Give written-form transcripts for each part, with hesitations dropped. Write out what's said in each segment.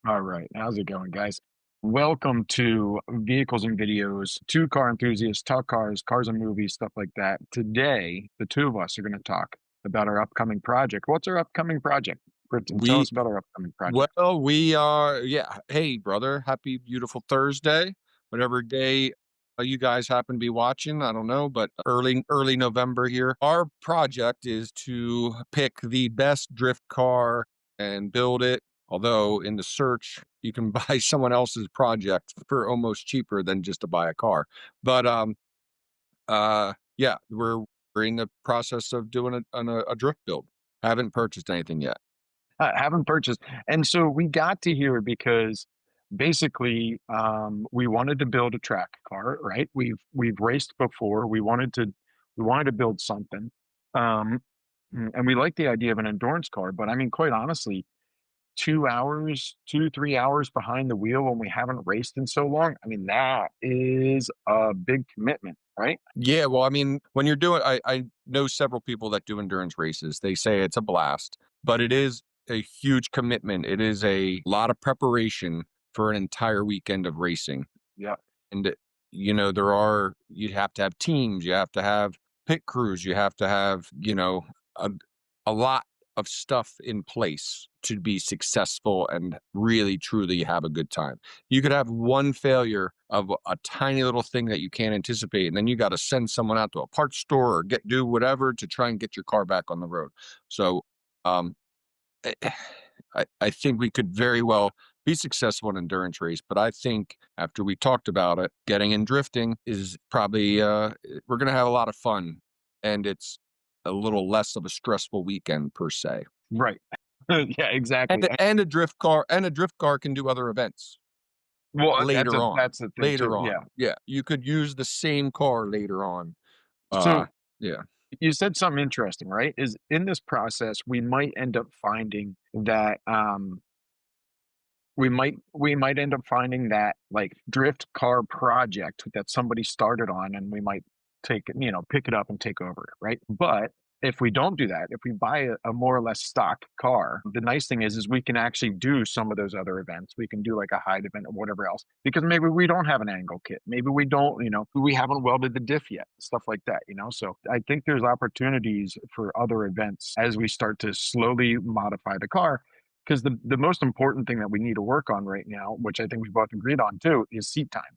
All right, how's it going, guys? Welcome to Vehicles and Videos, two car enthusiasts, talk cars, cars and movies, stuff like that. Today, the two of us are going to talk about our upcoming project. What's our upcoming project? Britton, tell We us about our upcoming project. well, we are yeah. Hey, brother, happy beautiful Thursday. Whatever day you guys happen to be watching, I don't know, but early November here. Our project is to pick the best drift car and build it. Although in the search, you can buy someone else's project for almost cheaper than just to buy a car. But yeah, we're in the process of doing a drift build. Haven't purchased anything yet. Haven't purchased. And so we got to here because basically we wanted to build a track car, right? We've raced before. We wanted to build something. Um, and we like the idea of an endurance car, but I mean, quite honestly, 2 hours, 3 hours behind the wheel when we haven't raced in so long. I mean, that is a big commitment, right? Yeah, well, I mean, when you're doing I know several people that do endurance races. They say it's a blast, but it is a huge commitment. It is a lot of preparation for an entire weekend of racing. Yeah. And you have to have teams, you have to have pit crews, you have to have, a, a lot of stuff in place to be successful and really truly have a good time. You could have one failure of a tiny little thing that you can't anticipate, and then you got to send someone out to a parts store or do whatever to try and get your car back on the road. So um I think we could very well be successful in endurance race, but I think after we talked about it, getting in drifting is probably we're gonna have a lot of fun, and it's a little less of a stressful weekend per se. Right. Yeah, exactly. And a drift car can do other events Well, that's later a on. that's the thing too. Later Yeah. on, yeah, you could use the same car later on. Uh, So yeah, you said something interesting, right? Is in this process we might end up finding that we might end up finding that like drift car project that somebody started on, and we might pick it up and take over it, right? But if we don't do that, if we buy a more or less stock car, the nice thing is we can actually do some of those other events. We can do like a hide event or whatever else, because maybe we don't have an angle kit, maybe we don't, we haven't welded the diff yet, stuff like that. So I think there's opportunities for other events as we start to slowly modify the car, because the most important thing that we need to work on right now, which I think we both agreed on too, is seat time.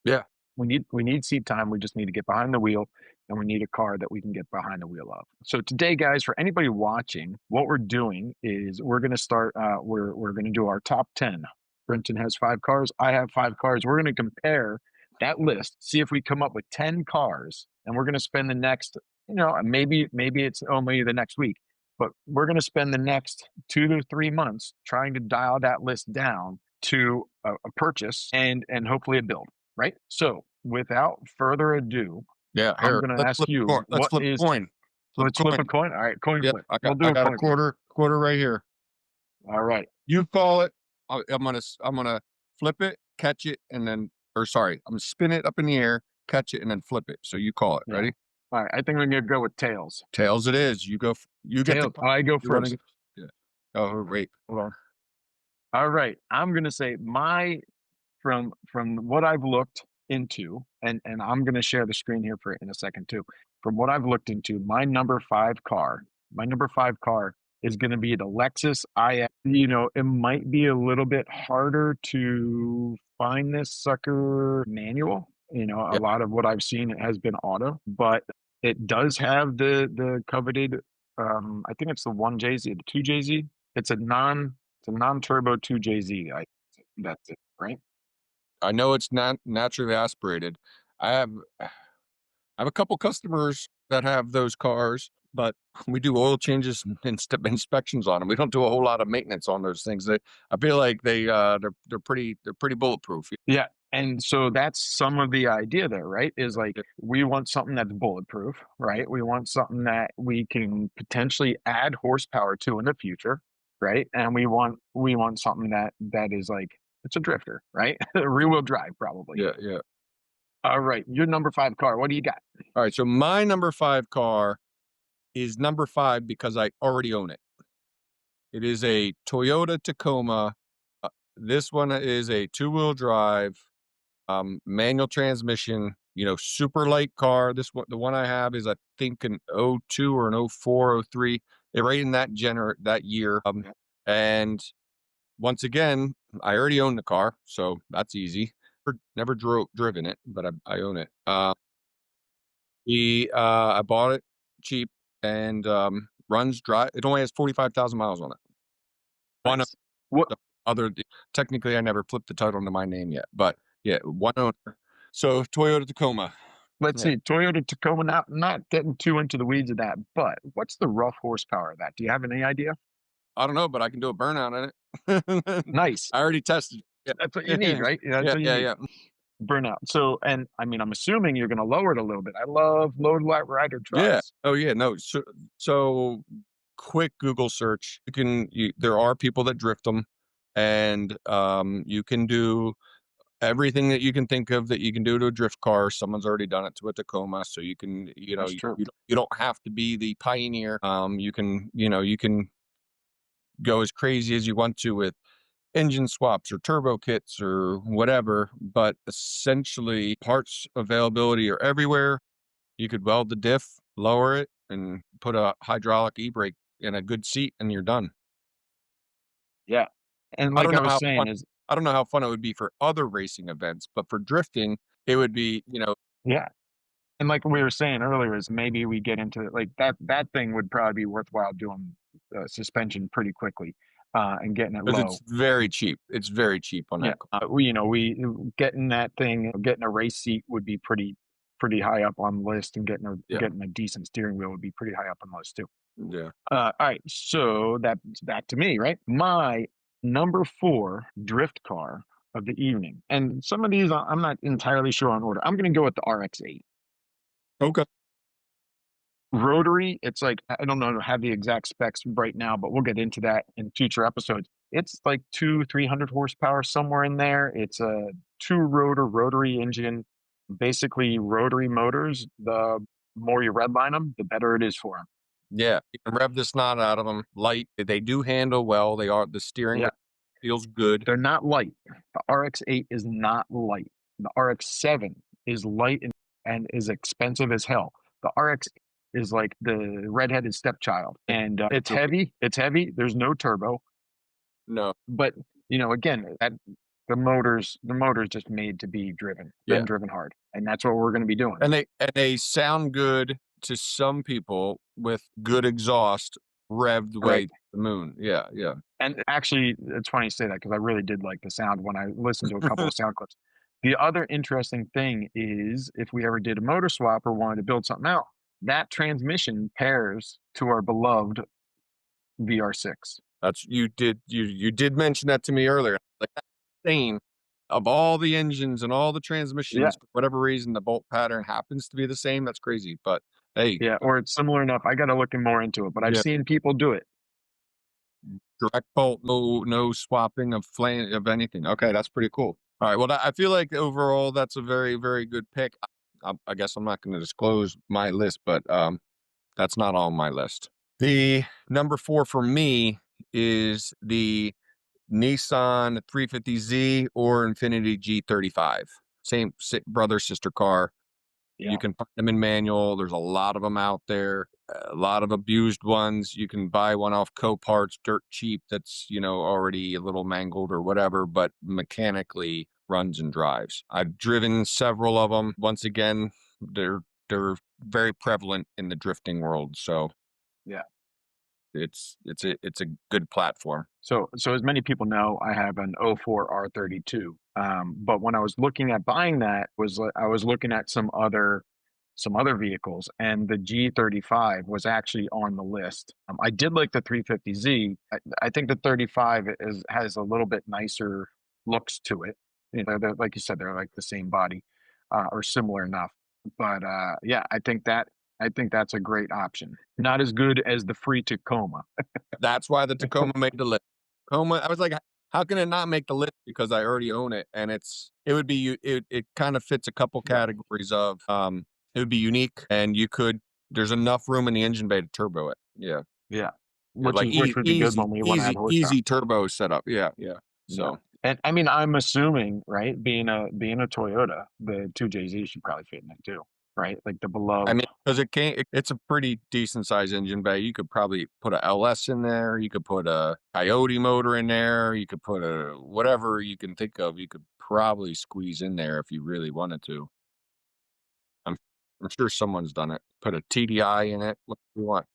yeah. We need seat time. We just need to get behind the wheel, and we need a car that we can get behind the wheel of. So today, guys, for anybody watching, what we're doing is we're going to start. We're going to do our top 10. Brenton has 5 cars. I have 5 cars. We're going to compare that list, see if we come up with 10 cars, and we're going to spend the next. Maybe it's only the next week, but we're going to spend the next 2 to 3 months trying to dial that list down to a purchase and hopefully a build, right? So without further ado, Yeah, I'm here, going to let's ask flip a you, coin. Let's what flip a is, coin. Flip let's a flip coin. a coin. All right, coin Yep, flip. I We'll got do I a got a coin flip. quarter right here. All right. You call it. I'm gonna flip it, catch it, and then, or sorry, I'm gonna spin it up in the air, catch it, and then flip it. So you call it. Yeah. Ready? All right. I think we're going to go with tails. Tails it is. You get the Tails. I go you're running first. it. Yeah. Oh wait. Hold on. All right. I'm going to say from what I've looked into, and I'm going to share the screen here for in a second too. From what I've looked into, my number 5 car is going to be the Lexus IS. It might be a little bit harder to find this sucker manual. A Yeah. lot of what I've seen has been auto, but it does have the coveted. I think it's the 1JZ, the 2JZ. It's a non-turbo 2JZ. That's it, right? I know it's not naturally aspirated. I have I have a couple customers that have those cars, but we do oil changes and inspections on them. We don't do a whole lot of maintenance on those things. I feel like they're pretty bulletproof. Yeah. And so that's some of the idea there, right? Is like we want something that's bulletproof, right? We want something that we can potentially add horsepower to in the future, right? And we want something that is like it's a drifter, right? Rear wheel drive, probably. Yeah, yeah. All right, your number 5 car. What do you got? All right, so my number 5 car is number 5 because I already own it. It is a Toyota Tacoma This one is a two-wheel drive, manual transmission, super light car. The one I have is I think an '02 or an '04, '03, right in that year. And once again, I already own the car, so that's easy. Never driven it, but I own it. I bought it cheap and runs dry. It only has 45,000 miles on it. One of Nice. What the other, technically, I never flipped the title into my name yet, but yeah, one owner. So Toyota Tacoma. let's Yeah. see, Toyota Tacoma, not getting too into the weeds of that, but what's the rough horsepower of that? Do you have any idea? I don't know, but I can do a burnout in it. Nice. I already tested it. That's what you need, Yeah. right? Yeah, that's Yeah, what you yeah, need. yeah. Burnout. So, and I mean, I'm assuming you're going to lower it a little bit. I love low rider Yeah. trucks. Oh, yeah. No. So quick Google search. There are people that drift them, and you can do everything that you can think of that you can do to a drift car. Someone's already done it to a Tacoma, so you can, That's true. you don't have to be the pioneer. You can go as crazy as you want to with engine swaps or turbo kits or whatever, but essentially parts availability are everywhere. You could weld the diff, lower it, and put a hydraulic e-brake in a good seat, and you're done. Yeah. And I like don't I know was how fun. saying, is I don't know how fun it would be for other racing events, but for drifting, it would be, yeah. And like we were saying earlier, is maybe we get into like that thing would probably be worthwhile doing suspension pretty quickly and getting it because low. it's very cheap. It's very cheap on Yeah. that. We getting that thing, getting a race seat would be pretty high up on the list, and Yeah, getting a decent steering wheel would be pretty high up on the list too. yeah. All right, so that's back to me, right? My number four drift car of the evening, and some of these I'm not entirely sure on order. I'm going to go with the RX-8 Okay. rotary. It's like I don't know have the exact specs right now, but we'll get into that in future episodes. It's like 300 horsepower somewhere in there. It's a two rotor rotary engine, basically rotary motors. The more you redline them, the better it is for them. Yeah, you can rev the snot out of them. Light. They do handle well. The steering Yeah. feels good. They're not light. The RX-8 is not light. The RX-7 is light and is expensive as hell. The RX is like the redheaded stepchild, and it's heavy. It's heavy. There's no turbo, No. but again, the motor's just made to be driven, Yeah. been driven hard, and that's what we're going to be doing. And they sound good to some people with good exhaust revved way Right. to the moon. Yeah, yeah. And actually, it's funny you say that because I really did like the sound when I listened to a couple of sound clips. The other interesting thing is if we ever did a motor swap or wanted to build something out, that transmission pairs to our beloved VR6. That's you did mention that to me earlier. Like that's insane. Of all the engines and all the Yeah, transmissions, for whatever reason, the bolt pattern happens to be the same. That's crazy. But hey, yeah, or it's similar enough. I got to look more into it, but I've yeah, seen people do it. direct bolt, no swapping of flame of anything. Okay, that's pretty cool. All right. Well, I feel like overall that's a very, very good pick. I guess I'm not going to disclose my list, but that's not on my list. The number 4 for me is the Nissan 350Z or Infiniti G35. Same brother sister car. You Yeah, can find them in manual. There's a lot of them out there. A lot of abused ones. You can buy one off Coparts, dirt cheap. That's already a little mangled or whatever, but mechanically runs and drives. I've driven several of them. Once again, they're very prevalent in the drifting world. So yeah. it's a good platform. So as many people know, I have an '04 R32. But when I was looking at buying that, I was looking at some other vehicles, and the G35 was actually on the list. I did like the 350Z. I think the 35 has a little bit nicer looks to it. They're like you said, they're like the same body or similar enough. But yeah, I think that's a great option. Not as good as the free Tacoma. That's why the Tacoma made the list. Tacoma, I was like, how can it not make the list? Because I already own it, and it kind of fits a couple Yeah, categories of it would be unique, and there's enough room in the engine bay to turbo it. Yeah, yeah. like Which would be good when we want to add horsepower. easy turbo setup. Yeah, yeah. Yeah. So And I mean, I'm assuming, right, being a Toyota, the 2JZ should probably fit in it too, right? Like the I beloved. mean, because it's a pretty decent sized engine bay. You could probably put a LS in there. You could put a Coyote motor in there. You could put a whatever you can think of. You could probably squeeze in there if you really wanted to. I'm I'm sure someone's done it. Put a TDI in it. What do you want?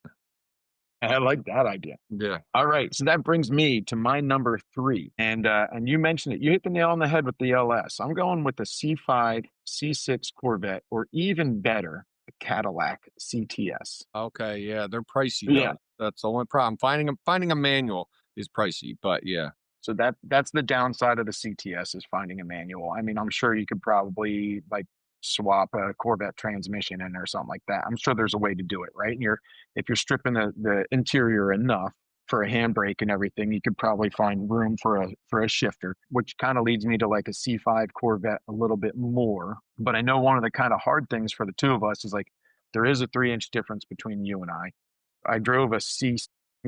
I like that idea. Yeah. All right, so that brings me to my number three, and you mentioned it. You hit the nail on the head with the LS. I'm going with the C5, C6 Corvette, or even better, the Cadillac CTS. Okay. Yeah, they're pricey Yeah, though. That's the only problem. Finding a manual is pricey, but yeah. so that's the downside of the CTS is finding a manual. I mean, I'm sure you could probably like swap a Corvette transmission in or something like that. I'm sure there's a way to do it, right? And you're if you're stripping the interior enough for a handbrake and everything, you could probably find room for a shifter, which kind of leads me to like a C5 Corvette a little bit more. But I know one of the kind of hard things for the two of us is like there is a 3 inch difference between you and I. I drove a C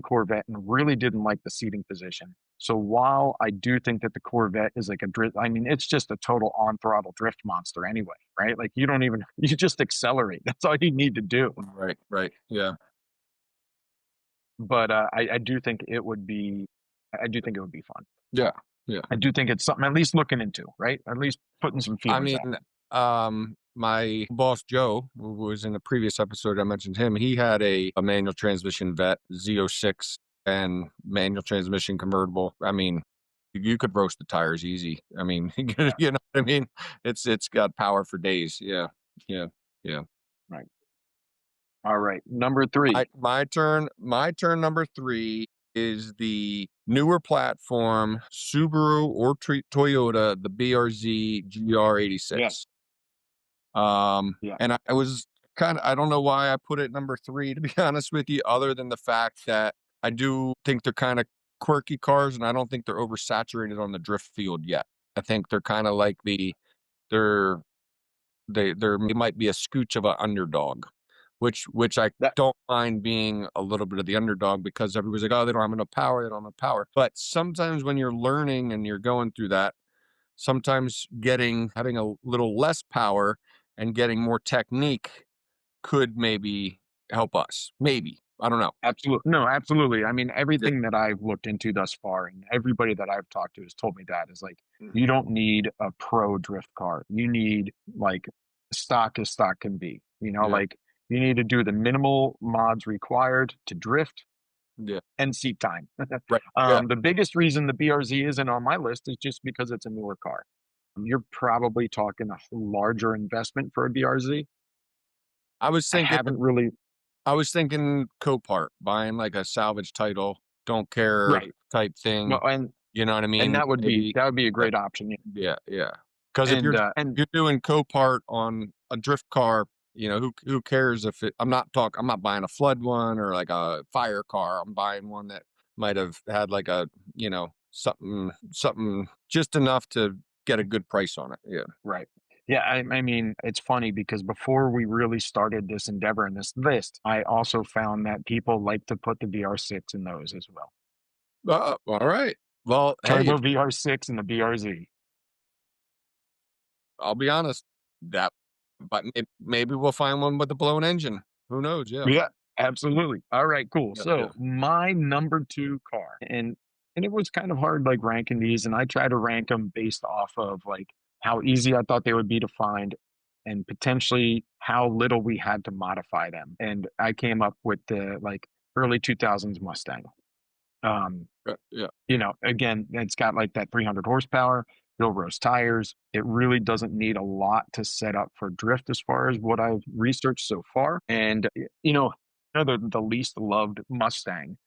Corvette and really didn't like the seating position. So while I do think that the Corvette is like a drift, I mean, it's just a total on throttle drift monster anyway, right? Like you don't even, you just accelerate. That's all you need to do. Right. Right. Yeah. But I do think it would be, I do think it would be fun. Yeah. Yeah. I do think it's something at least looking into, right? At least putting some I feelers mean, out. my boss Joe, who was in the previous episode, I mentioned him. He had a manual transmission vet Z06 and manual transmission convertible. I mean, you could roast the tires easy. I mean, Yeah, you know what I mean? It's got power for days. Yeah, yeah, yeah. right. All right. Number three. My turn. Number three is the newer platform Subaru or Toyota, the BRZ Yeah. GR86. Yeah. And I was I don't know why I put it number 3, to be honest with you, other than the fact that I do think they're kinda quirky cars, and I don't think they're oversaturated on the drift field yet. I think they're kinda like they're they might be a scooch of a underdog, which I That don't mind being a little bit of the underdog because everybody's like, "Oh, they don't have enough power, they don't have enough power." But sometimes when you're learning and you're going through that, sometimes having a little less power and getting more technique could maybe help us. Maybe. I don't know. Absolutely. No, absolutely. I mean, Yeah. everything that I've looked into thus far and everybody that I've talked to has told me that is like, Mm. you don't need a pro drift car. You need like stock as stock can be. Yeah. Like you need to do the minimal mods required to drift Yeah. and seat time. Right. Yeah. The biggest reason the BRZ isn't on my list is just because it's a newer car. You're probably talking a larger investment for a BRZ. I was I thinking haven't really, I was thinking Copart, buying like a salvage title, don't care right. type No, thing. and You know what I and mean? that would be Maybe that would be a uh, great option. Yeah. yeah, yeah. Because if And you're doing Copart on a drift car, who cares if I'm not buying a flood one or like a fire car. I'm buying one that might have had like something just enough to get a good price on it. Yeah. right. Yeah, I mean, it's funny because before we really started this endeavor and this list, I also found that people like to put the VR6 in those as well. All right. Well, hey, Turbo VR6 and the BRZ. I'll be honest, that but maybe we'll find one with a blown engine. Who knows? Yeah. Yeah, absolutely. All right, cool. Yeah, yeah. So my number two car, and it was kind of hard like ranking these, and I try to rank them based off of like how easy I thought they would be to find and potentially how little we had to modify them. And I came up with the like early 2000s Mustang. Um, Yeah. Again, it's got like that 300 horsepower, no rose tires. It really doesn't need a lot to set up for drift as far as what I've researched so far. And, the least loved Mustang,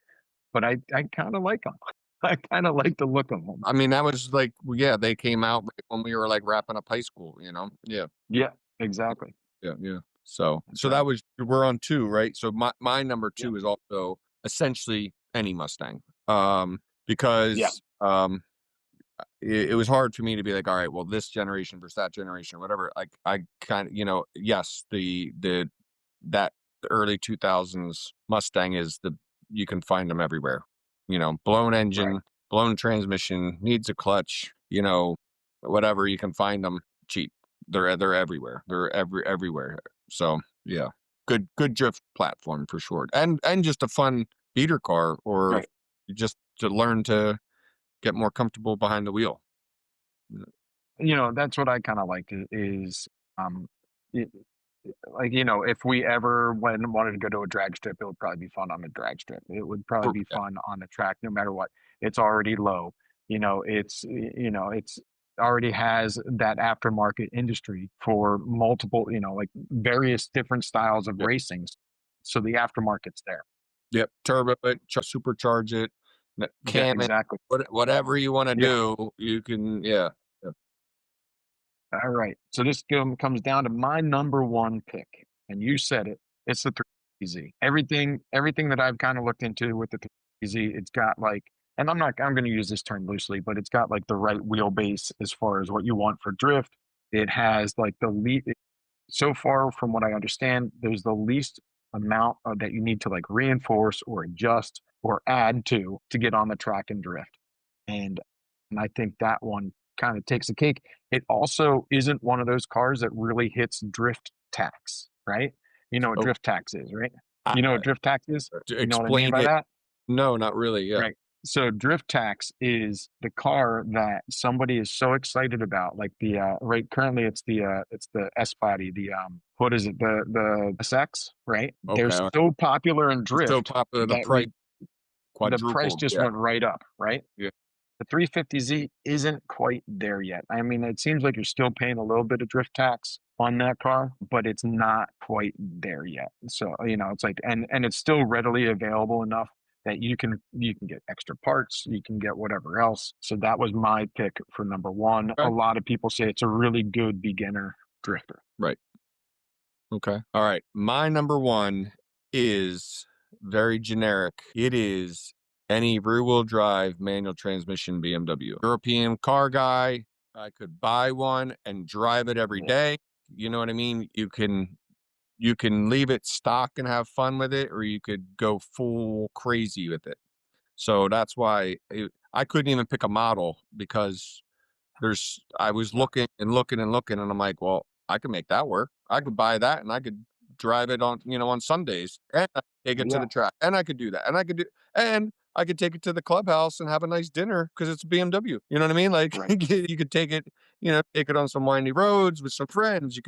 but I kind of like them. I kind of like the look of them. I mean, that was like, yeah, they came out right when we were like wrapping up high school, you know? Yeah. Yeah, exactly. Yeah. Yeah. So that So, was, we're on 2, right? So my number yeah, 2 is also essentially any Mustang. yeah, Because it was hard for me to be like, all right, well, this generation versus that generation or whatever. Like I kind of, yes, that early 2000s Mustang is you can find them everywhere. Blown right. engine, blown transmission, needs a clutch, you know, whatever, you can find them cheap. They're everywhere. They're everywhere. So yeah, good drift platform for sure, and just a fun beater car, or Right. just to learn to get more comfortable behind the wheel. That's what I kind of like is, um, it, like, if we ever wanted to go to a drag strip, it would probably be fun on a drag strip. It would probably be Yeah, fun on the track, no matter what. It's already low. It's already has that aftermarket industry for multiple, like various different styles of yep, racing. So the aftermarket's there. yep. Turbo it, supercharge it, Yeah, cam it, exactly. whatever you want to Yeah. do, you can. Yeah, yeah. All right. So this comes down to my number one pick, and you said it. It's the 3Z. Everything that I've kind of looked into with the 3Z, it's got like, and I'm going to use this term loosely, but it's got like the right wheelbase as far as what you want for drift. It has like the lead. So far, from what I understand, there's the least amount that you need to like reinforce or adjust or add to get on the track and drift. And and I think that one kind of takes the cake. It also isn't one of those cars that really hits drift tax, right? You know what Oh, drift tax is, right? I, You know what drift tax is? to You know what I mean explain by it. that? No, not really. Yeah. Right. So drift tax is the car that somebody is so excited about. Like the right currently it's the S body, the what is it? The SX, right? They're Okay. so popular in It's so drift popular, the that price the price quadrupled. just Yeah. went right up, right? Yeah. The 350Z isn't quite there yet. I mean, it seems like you're still paying a little bit of drift tax on that car, but it's not quite there yet. So, it's like and it's still readily available enough that you can get extra parts, you can get whatever else. So that was my pick for number 1. A Okay. lot of people say it's a really good beginner drifter. Right. Okay. All right. My number one is very generic. It is any rear wheel drive manual transmission BMW. European car guy. I could buy one and drive it every Yeah. day. You know what I mean? You can leave it stock and have fun with it, or you could go full crazy with it. So that's why I couldn't even pick a model, because I was Yeah. looking and looking and looking, and I'm like, well, I could make that work. I could buy that and I could drive it on Sundays, and I could take it to Yeah. the track, and I could do that. And I could take it to the clubhouse and have a nice dinner because it's a BMW. You know what I mean? Like Right. you could take it on some windy roads with some friends.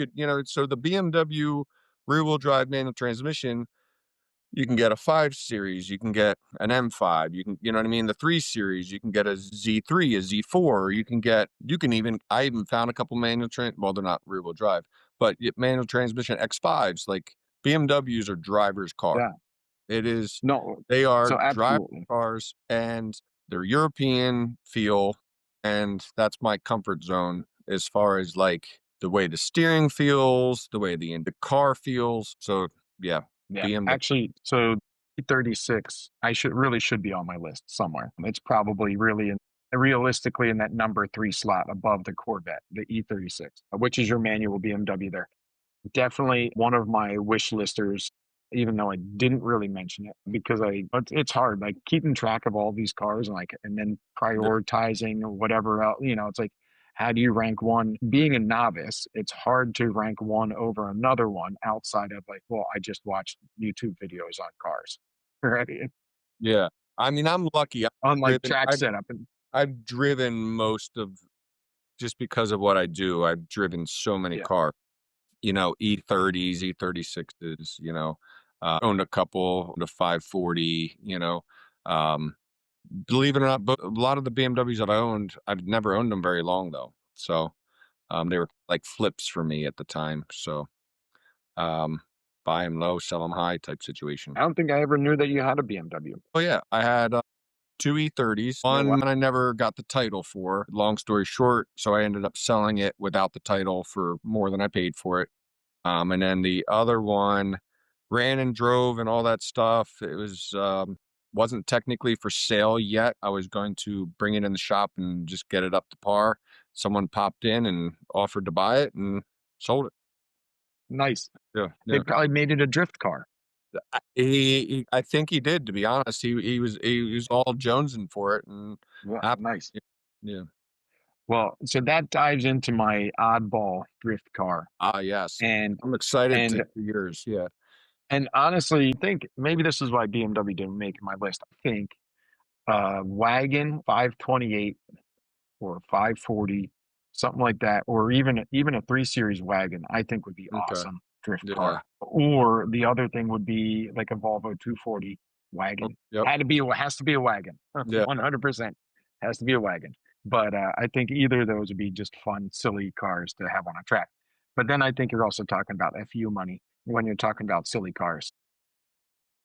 So the BMW rear wheel drive manual transmission, you can get a 5 series, you can get an M5, you know what I mean? The 3 series, you can get a Z3, a Z4, I even found a couple well, they're not rear wheel drive, but manual transmission X5s. Like, BMWs are driver's car. Yeah. It is, No. they are So driver absolutely. cars, and they're European feel, and that's my comfort zone as far as like the way the steering feels, the way the car feels. So yeah, Yeah, BMW. actually, so E36, I should be on my list somewhere. It's probably realistically in that number 3 slot above the Corvette, the E36, which is your manual BMW there. Definitely one of my wish listers, even though I didn't really mention it because it's hard, like keeping track of all these cars and then prioritizing whatever else, it's like, how do you rank one? Being a novice, it's hard to rank one over another one outside of like, well, I just watched YouTube videos on cars, right? Yeah. I mean, I'm lucky. On like Driven track I've setup. And I've driven most of just because of what I do, I've driven so many yeah, cars, E30s, E36s, owned a couple, the 540, um, believe it or not, but a lot of the BMWs that I owned, I've never owned them very long though. So, they were like flips for me at the time. So, um, buy them low, sell them high type situation. I don't think I ever knew that you had a BMW. Oh yeah, I had 2 E30s. Yeah, wow. One I never got the title for. Long story short, so I ended up selling it without the title for more than I paid for it. And then the other one ran and drove and all that stuff. It wasn't technically for sale yet. I was going to bring it in the shop and just get it up to par. Someone popped in and offered to buy it and sold it. Nice. Yeah, They yeah. probably made it a drift car. I think he did, to be honest. He was all jonesing for it and Wow, happy. nice. Yeah. Well, so that dives into my oddball drift car. Ah, yes. And I'm excited to and hear yours. Yeah. and honestly, I think maybe this is why BMW didn't make my list. I think wagon 528 or 540, something like that, or even a 3 Series wagon, I think would be Okay. awesome drift Yeah. car. Or the other thing would be like a Volvo 240 wagon. Yep. Has to be a wagon, Yeah. 100% has to be a wagon. But I think either of those would be just fun, silly cars to have on a track. But then I think you're also talking about FU money when you're talking about silly cars.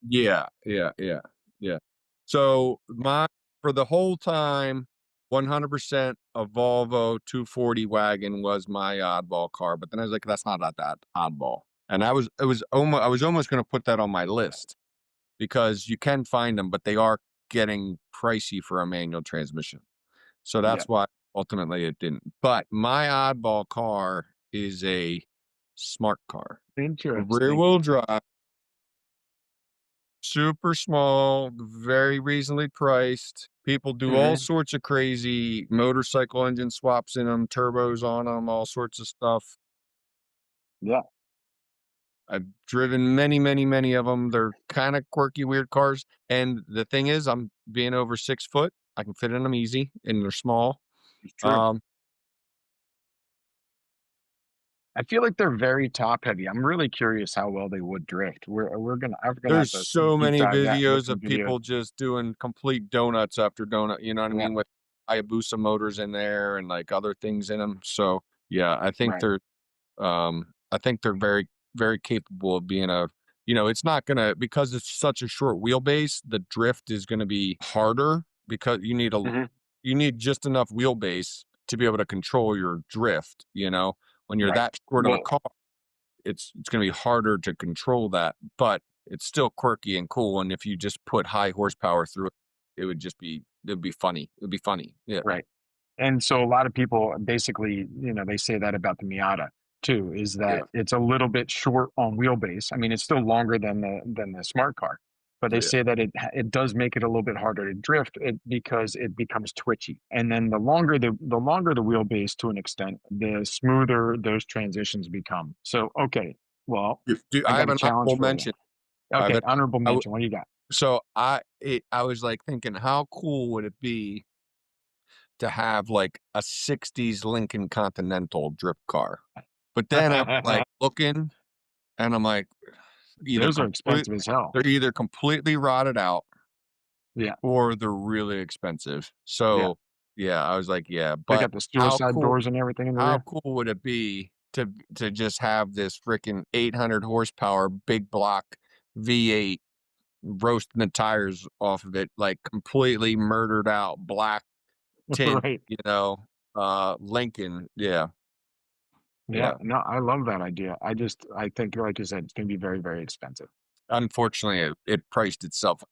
Yeah. Yeah. Yeah. Yeah. So my for the whole time, 100% a Volvo 240 wagon was my oddball car. But then I was like, that's not that oddball. And I was almost going to put that on my list because you can find them, but they are getting pricey for a manual transmission. So Yeah, that's why ultimately it didn't. But my oddball car is a smart car, rear interesting. wheel drive, super small, very reasonably priced. People do all Hmm. sorts of crazy motorcycle engine swaps in them, turbos on them, all sorts of stuff. Yeah. I've driven many, many, many of them. They're kind of quirky, weird cars. And the thing is, I'm being over 6 foot. I can fit in them easy, and they're small. It's true. Um, I feel like they're very top heavy. I'm really curious how well they would drift. I'm gonna have there's to so deep many dive that and look videos some of videos. people just doing complete donuts after donut. You know what I Yeah, mean? With Hayabusa motors in there and like other things in them. So yeah, right. I think they're very, very capable of being a, it's not gonna, because it's such a short wheelbase, the drift is gonna be harder because Hmm. you need just enough wheelbase to be able to control your drift, when you're Right. that short of a Well, car, it's gonna be harder to control that, but it's still quirky and cool. And if you just put high horsepower through it, it'd be funny. It'd be funny. Yeah. right. And so a lot of people basically, they say that about the Miata too, is that Yeah. it's a little bit short on wheelbase. I mean, it's still longer than the smart car, but they Yeah. say that it does make it a little bit harder to drift because it becomes twitchy. And then the longer the wheelbase to an extent, the smoother those transitions become. So okay, well, I I got have a an challenge honorable for you. mention. Okay, That honorable I w mention. What do you got? so I was, like, thinking, how cool would it be to have, like, a '60s Lincoln Continental drip car? But then I'm, like, looking, and I'm like, either Those are complete expensive as hell. they're either completely rotted out Yeah, or they're really expensive. yeah. So, yeah, I was like, "Yeah," They but got the suicide doors and everything in the how rear. cool would it be to just have this freaking 800 horsepower big block V8 roasting the tires off of it, like completely murdered out black tint, Right. Lincoln. Yeah. Yeah. Yeah. No, I love that idea. I think, like you said, it's going to be very, very expensive. Unfortunately, it priced itself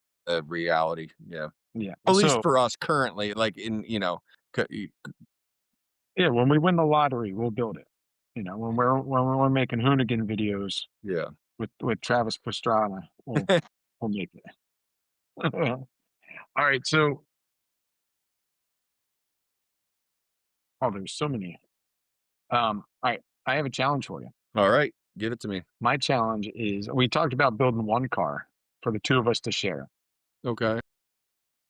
reality. Yeah. Yeah. At least So, for us currently, like c- yeah, when we win the lottery, we'll build it. When we're making Hoonigan videos yeah. with Travis Pastrana, we'll make it. All right. So, oh, there's so many. All right. I have a challenge for you. All right. Give it to me. My challenge is we talked about building one car for the two of us to share. Okay.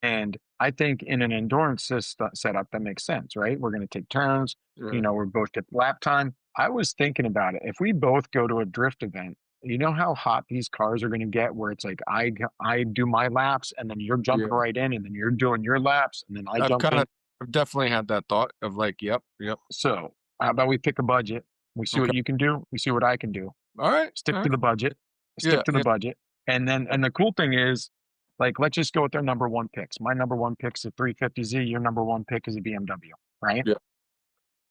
And I think in an endurance setup, that makes sense, right? We're going to take turns. Right. We're both get lap time. I was thinking about it. If we both go to a drift event, you know how hot these cars are going to get, where it's like I do my laps, and then you're jumping Yeah. right in, and then you're doing your laps, and then I I've jump kind of, in. I've definitely had that thought of like, yep, yep. So how about we pick a budget? We see Okay. what you can do. We see what I can do. All right. Stick All to right. the budget. Yeah. Stick to the Yeah. budget. And the cool thing is, like, let's just go with their number one picks. My number one pick is a 350Z. Your number one pick is a BMW, right? Yeah.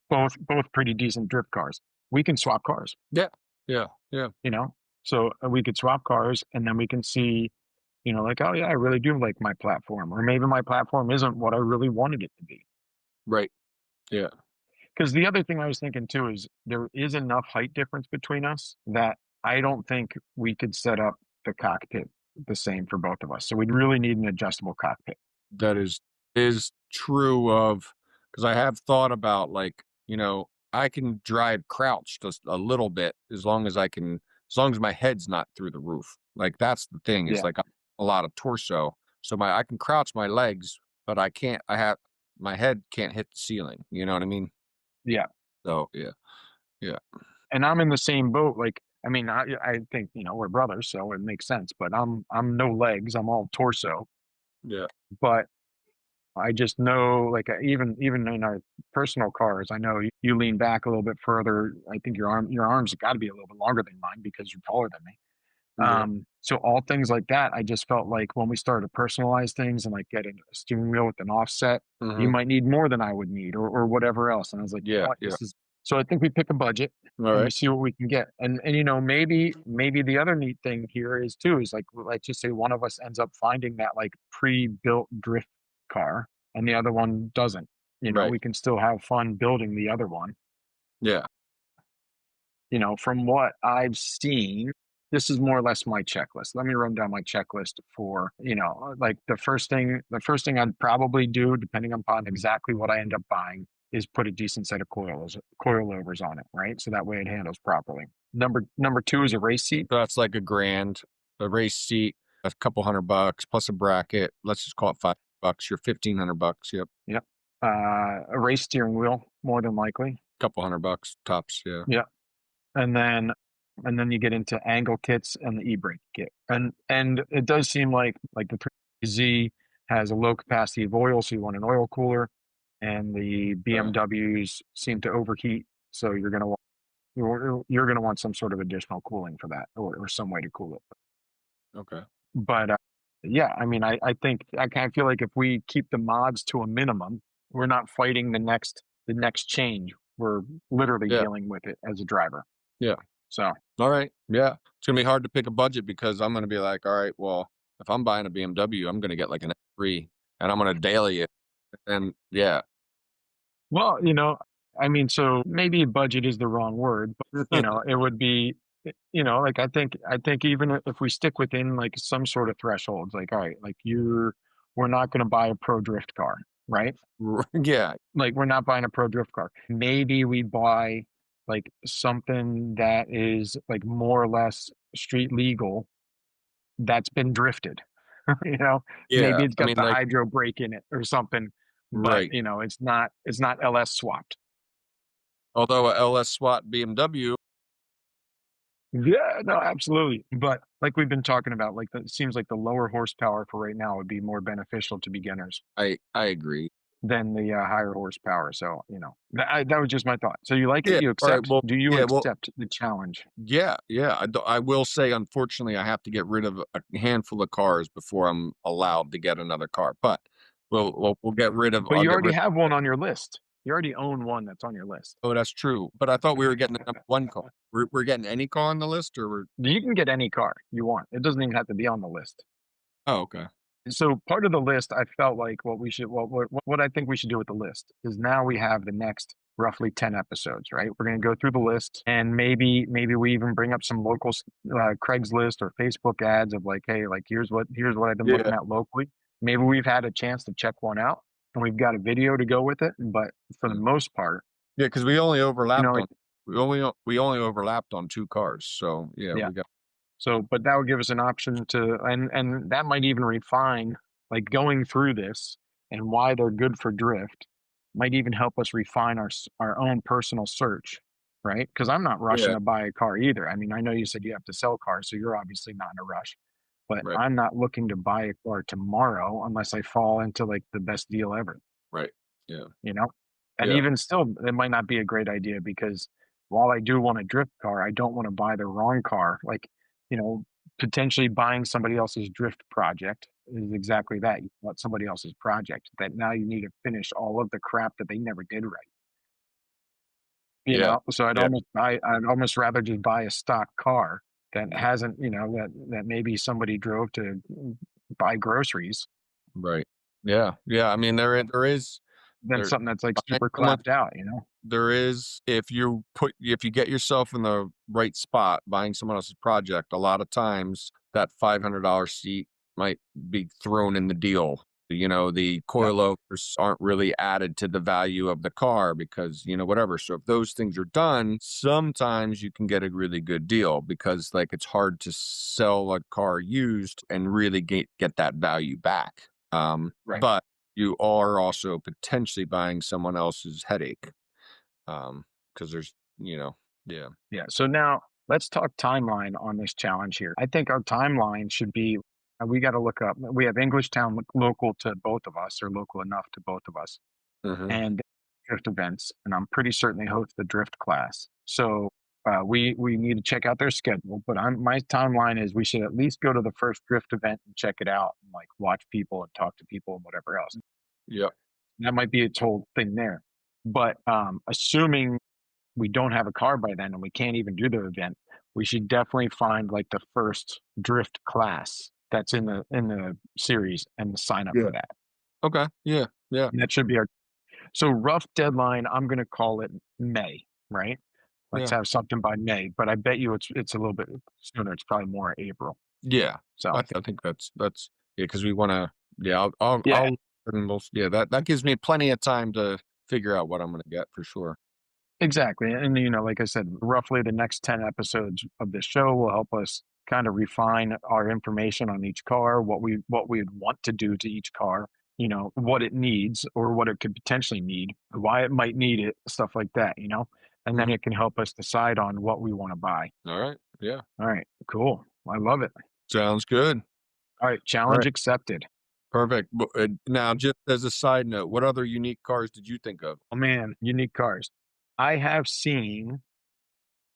Both pretty decent drift cars. We can swap cars, Yeah. Yeah. Yeah. you know. So we could swap cars, and then we can see, like, oh yeah, I really do like my platform, or maybe my platform isn't what I really wanted it to be. Right. Yeah. Because the other thing I was thinking too is there is enough height difference between us that I don't think we could set up the cockpit the same for both of us. So we'd really need an adjustable cockpit. That is true of 'Cause I have thought about, like, I can drive crouched just a little bit as long as my head's not through the roof. Like, that's the thing is, Yeah, like, a lot of torso, so my I can crouch my legs, but I have my head can't hit the ceiling, you know what I mean? yeah. So, yeah, yeah, And I'm in the same boat. Like, I mean, I think we're brothers, so it makes sense. But I'm no legs. I'm all torso. yeah, But I just know, like, even in our personal cars, I know you lean back a little bit further. I think your arms have got to be a little bit longer than mine because you're taller than me. yeah, So all things like that, I just felt like when we started to personalize things and like get a steering wheel with an offset, you mhm, might need more than I would need or whatever else. And I was like, you know yeah, what, yeah, this is so I think we pick a budget and we alright, see what we can get. And maybe the other neat thing here is too is like let's just say one of us ends up finding that like pre-built drift car and the other one doesn't. right, We can still have fun building the other one. yeah, From what I've seen, this is more or less my checklist. Let me run down my checklist for, like the first thing I'd probably do, depending upon exactly what I end up buying, is put a decent set of coilovers on it, right? So that way it handles properly. Number two is a race seat. so that's like a grand, a race seat, a couple $100 plus a bracket, let's just call it $5, you're $1,500, yep, Yep. A race steering wheel, more than likely. couple $100 tops, yeah, Yep. And then and then you get into angle kits and the e-brake kit. And it does seem like the 3Z has a low capacity of oil, so you want an oil cooler, and the okay, BMWs seem to overheat, so you're gonna want some sort of additional cooling for that or some way to cool it. okay, But yeah, I mean, I think I kind of feel like if we keep the mods to a minimum, we're not fighting the next change. We're literally yeah, dealing with it as a driver. yeah. So Alright, yeah. It's gonna be hard to pick a budget because I'm gonna be like, "Alright, well, if I'm buying a BMW, I'm gonna get like an F3 and I'm gonna daily it." And yeah. Well, I mean, so maybe budget is the wrong word, but it would be, like I think even if we stick within like some sort of thresholds, like all right, like we're not going to buy a pro drift car, right? Yeah, Like we're not buying a pro drift car. Maybe we buy like something that is like more or less street legal that's been drifted. you know, yeah. Maybe it's I got mean, the like hydro brake in it or something, but right. it's not LS swapped. Although a LS SWAT BMW, Yeah, no, absolutely. But like we've been talking about, like it seems like the lower horsepower for right now would be more beneficial to beginners I agree. than the higher horsepower. So, that was just my thought. So you like it? Yeah, You alright, accept? well Do you yeah, well accept the challenge? yeah, yeah, I will say, unfortunately, I have to get rid of a handful of cars before I'm allowed to get another car, but we'll get rid of But I'll you get already rid have one on your list. You already own one that's on your list. Oh, that's true, but I thought we were getting the number 1 car. We're getting any car on the list or we're You can get any car you want. It doesn't even have to be on the list. Oh, okay. So part of the list, I felt like what I think we should do with the list is now we have the next roughly 10 episodes, right? We're going to go through the list and maybe we even bring up some local Craigslist or Facebook ads of like, hey, like here's what I've been Yeah, looking at locally. Maybe we've had a chance to check one out and we've got a video to go with it. But for the yeah. most part, Yeah, 'cause like, we only overlapped on 2 cars, so, yeah, yeah. we got So, but that would give us an option to, and that might even refine, like going through this and why they're good for drift, might even help us refine our own personal search, right? Because I'm not rushing Yeah, to buy a car either. I mean, I know you said you have to sell cars, so you're obviously not in a rush. But right, I'm not looking to buy a car tomorrow unless I fall into like the best deal ever right. Yeah, you know? And yeah, even still, it might not be a great idea because while I do want a drift car, I don't want to buy the wrong car. Like, you know, potentially buying somebody else's drift project is exactly that. You want somebody else's project that now you need to finish all of the crap that they never did right. yeah, So yeah, I'd almost rather just buy a stock car that hasn't, that maybe somebody drove to buy groceries right. Yeah, yeah, I mean, there is than there something that's like buying super someone clapped out. there is if you get yourself in the right spot buying someone else's project, a lot of times that $500 seat might be thrown in the deal The Yeah. coilovers aren't really added to the value of the car because, whatever. So if those things are done, sometimes you can get a really good deal because like it's hard to sell a car used and really get that value back. Right. But you are also potentially buying someone else's headache. Because yeah. Yeah. So now let's talk timeline on this challenge here. I think our timeline should be we got to look up. We have Englishtown local to both of us, or local enough to both of us, Hmm. and drift events. And I'm pretty certain they host the drift class. So we need to check out their schedule. But my timeline is we should at least go to the first drift event and check it out, and like watch people and talk to people and whatever else. Yep. That might be its whole thing there. But assuming we don't have a car by then and we can't even do the event, we should definitely find like the first drift class that's in the series and sign up for Yeah. that. Okay. Yeah. Yeah. And that should be our so rough deadline. I'm going to call it May, right? Let's Yeah. have something by May, but I bet you it's a little bit sooner. It's probably more April. Yeah. So I think that's yeah, because we wanna yeah, yeah, I'll and we'll yeah, that gives me plenty of time to figure out what I'm gonna get for sure. exactly. And like I said, roughly the next 10 episodes of this show will help us kind of refine our information on each car, what we'd want to do to each car, what it needs or what it could potentially need, why it might need it, stuff like that. And then Mhm. it can help us decide on what we want to buy. Alright. Yeah. All right, cool. I love it. Sounds good. All right, challenge Alright. accepted. Perfect. Now just as a side note, what other unique cars did you think of? Oh man, unique cars. I have seen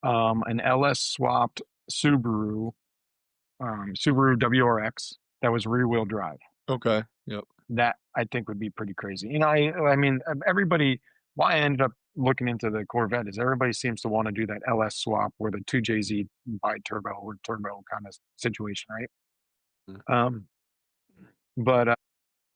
an LS swapped Subaru, Subaru WRX that was rear wheel drive. Okay. Yep. That I think would be pretty crazy. I mean, everybody. Why I ended up looking into the Corvette is everybody seems to want to do that LS swap where the two JZ bi-turbo or turbo kind of situation, right? Mm. Um, but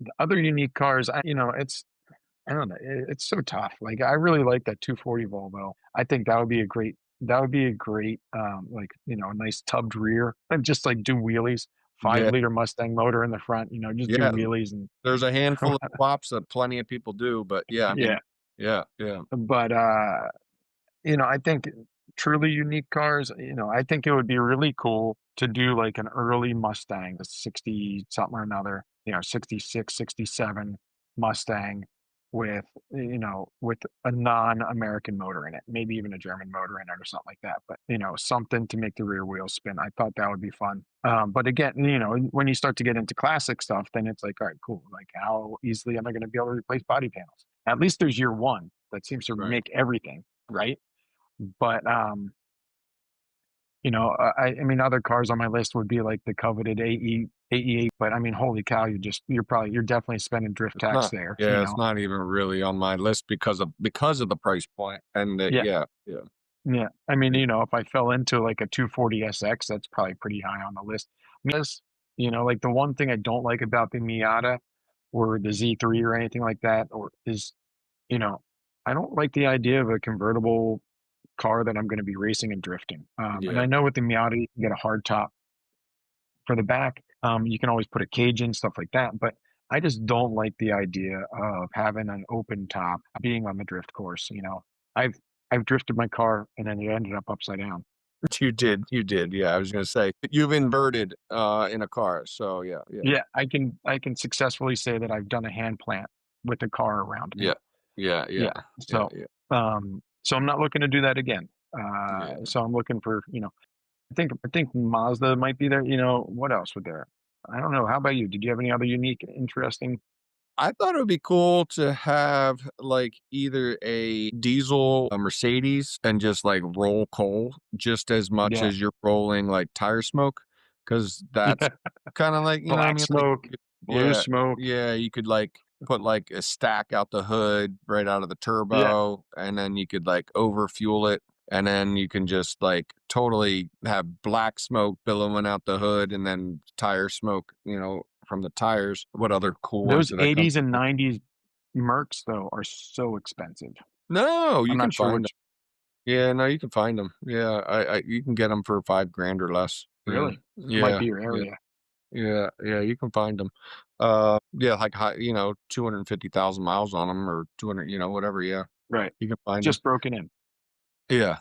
the other unique cars, I don't know. It's so tough. Like I really like that 240 Volvo. I think that would be a great like, a nice tubbed rear and just like do wheelies, five Yeah. liter Mustang motor in the front, just do Yeah. wheelies and There's a handful of swaps that plenty of people do, but yeah, I mean yeah. yeah, yeah. But I think truly unique cars, I think it would be really cool to do like an early Mustang, a 60 something or another, 66, 67 Mustang with, with a non-American motor in it, maybe even a German motor in it or something like that. But, something to make the rear wheels spin. I thought that would be fun. But again, when you start to get into classic stuff, then it's like, all right, cool. Like how easily am I going to be able to replace body panels? At least there's year one that seems to Right. make everything right. But I mean, other cars on my list would be like the coveted AE8. But I mean, holy cow, you're definitely spending drift It's tax not there. yeah, it's not even really on my list because of the price point, and Yeah, yeah, yeah, yeah. I mean, yeah, if I fell into like a 240 SX, that's probably pretty high on the list. Because, like the one thing I don't like about the Miata or the Z3 or anything like that, or is, you know, I don't like the idea of a convertible car that I'm going to be racing and drifting. And yeah. I know with the Miata, you can get a hard top for the back. You can always put a cage in, stuff like that. But I just don't like the idea of having an open top being on the drift course. I've I've drifted my car and then it ended up upside down. You did, yeah, I was gonna say, you've inverted, in a car, so yeah, yeah, Yeah, I can successfully say that I've done a hand plant with the car around me. yeah, yeah, yeah, Yeah. yeah, So yeah, so I'm not looking to do that again. yeah. So I'm looking for, I think Mazda might be there. What else would there? I don't know. How about you? Did you have any other unique, interesting? I thought it would be cool to have, like, either a diesel, a Mercedes, and just, like, roll coal just as much Yeah. as you're rolling, like, tire smoke, because that's Yeah. kinda like, you know what I Black mean? Like, smoke, blue yeah, smoke. yeah, you could, like, put, like, a stack out the hood right out of the Yeah. turbo, and then you could, like, overfuel it, and then you can just, like, totally have black smoke billowing out the hood and then tire smoke, from the tires. What other cool ones Those did I come 80s up and with? 90s Mercs though are so expensive. No, I'm you can not sure find them. which Yeah, no, you can find them. Yeah, I you can get them for 5 grand or less. Yeah. really. That might Yeah, be your yeah. area. Yeah, yeah, you can find them. Yeah, like high, 250,000 miles on them or 200, whatever. Yeah, Right. you can find them. Just broken in. Yeah.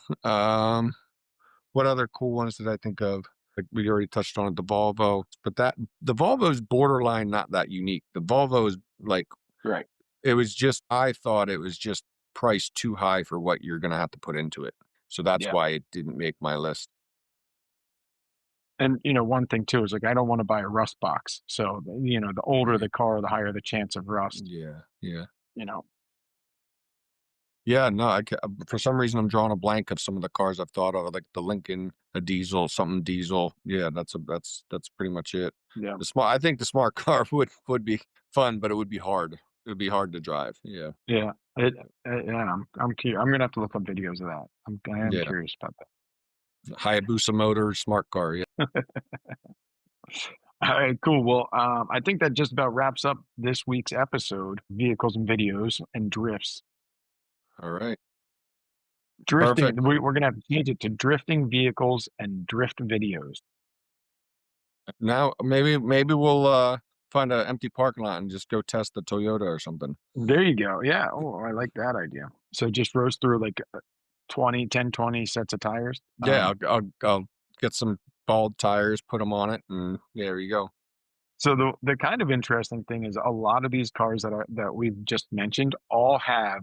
What other cool ones did I think of? Like we already touched on it, the Volvo, but the Volvo is borderline not that unique. The Volvo is like Right. I thought it was just priced too high for what you're gonna have to put into it. So that's Yeah. why it didn't make my list. And, one thing too is like I don't want to buy a rust box. So, the older Right. the car, the higher the chance of rust, Yeah. Yeah. you know. Yeah, no, for some reason, I'm drawing a blank of some of the cars I've thought of, like the Lincoln, a diesel, something diesel. Yeah, that's pretty much it. Yeah. I think the smart car would be fun, but it would be hard. It would be hard to drive. Yeah, Yeah. Yeah, I'm gonna have to look up videos of that. I am yeah. curious about Hayabusa motor, smart car. Yeah. that. All right, cool. Well, I think that just about wraps up this week's episode, vehicles and videos and drifts. All right. Drifting, Perfect. we're gonna have to change it to drifting vehicles and drift videos. Now maybe we'll find an empty parking lot and just go test the Toyota or something. There you go. Yeah. Oh, I like that idea. So just roast through like 20 sets of tires. Yeah, I'll get some bald tires, put them on it, and there you go. So the kind of interesting thing is a lot of these cars that we've just mentioned all have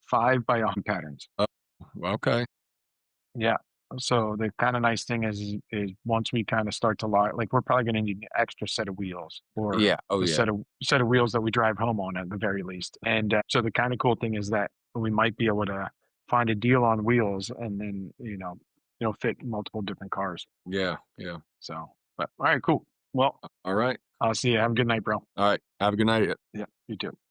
5 by 100 patterns. Oh, okay. Yeah. So the kind of nice thing is once we kind of start to like we're probably going to need an extra set of wheels or Yeah. Oh the yeah. set of wheels that we drive home on at the very least. And so the kind of cool thing is that we might be able to find a deal on wheels and then fit multiple different cars. Yeah. Yeah. So, but all right, cool. Well, All right. I'll see you. Have a good night, bro. All right. Have a good night. Yeah, you too.